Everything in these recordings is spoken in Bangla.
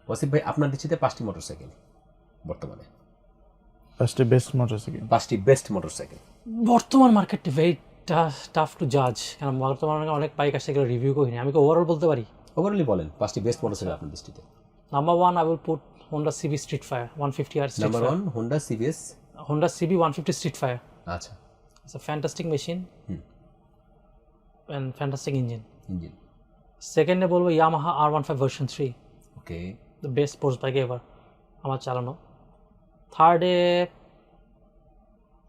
ওয়াসিফ ভাই আপনার দৃষ্টিতে 5টি মোটরসাইকেল বর্তমানে, 5টি বেস্ট মোটরসাইকেল। 5টি বেস্ট মোটরসাইকেল। বর্তমান মার্কেটে ভেরি টাফ টু জাজ, কারণ বর্তমানে অনেক বাইক আসছে এগুলো রিভিউ করিনি। আমি কি ওভারঅল বলতে পারি? ওভারঅলি বলেন 5টি বেস্ট মোটরসাইকেল আপনার দৃষ্টিতে। Number 1 I will put Honda CB Streetfire 150R number Streetfire. 1 Honda CBS. Honda CB 150 Streetfire. আচ্ছা, It's a fantastic machine and fantastic engine. Engine. সেকেন্ডে বলবো Yamaha R15 version 3, okay, the best sports bike ever আমার চালানো। থার্ডে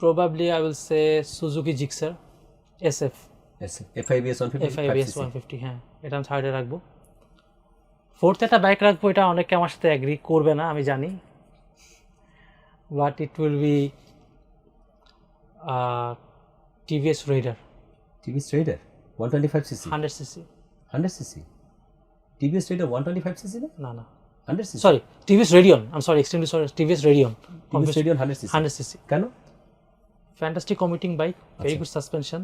probably I will say Suzuki Gixxer SF FIBS 150 FIBS 150, হ্যাঁ এটা আমি থার্ডে রাখবো। ফোর্থ একটা বাইক রাখবো, এটা অনেকে আমার সাথে অ্যাগ্রি করবে না আমি জানি, but it will be TVS Raider TVS Raider 125 cc, 100cc 100 cc. TVS Raider 125 cc না, না 100 cc. Sorry TVS Radeon, I'm sorry, extremely sorry, TVS Radeon TVS Raider 100 cc. 100cc কেন? Fantastic commuting bike, very good suspension,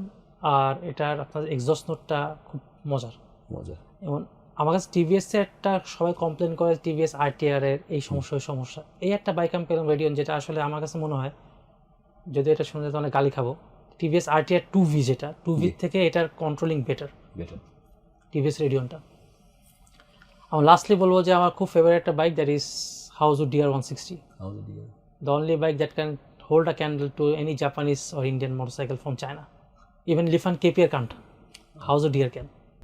আর এটার আপনার এক্সস্ট নোটটা খুব মজার। মজা। এবং আমার কাছে টিভিএস এর একটা সবাই কমপ্লেন করে টিভিএস RTR এর এই সমস্যা ওই সমস্যা, এই একটা বাইক আমি পেলাম রেডিয়ন, যেটা আসলে আমার কাছে মনে হয়, যদি এটা শুনে যেতে অনেক গালি খাবো, টিভিএস RTR 2V যেটা 2V থেকে এটার কন্ট্রোলিং বেটার টিভিএস রেডিয়নটা। আমার লাস্টলি বলবো যে আমার খুব ফেভারিট একটা bike, that is Hauzu DR160, the only bike that can hold a candle to any Japanese or Indian motorcycle from China. Even Lifan KPR can't. Hauzu DR can.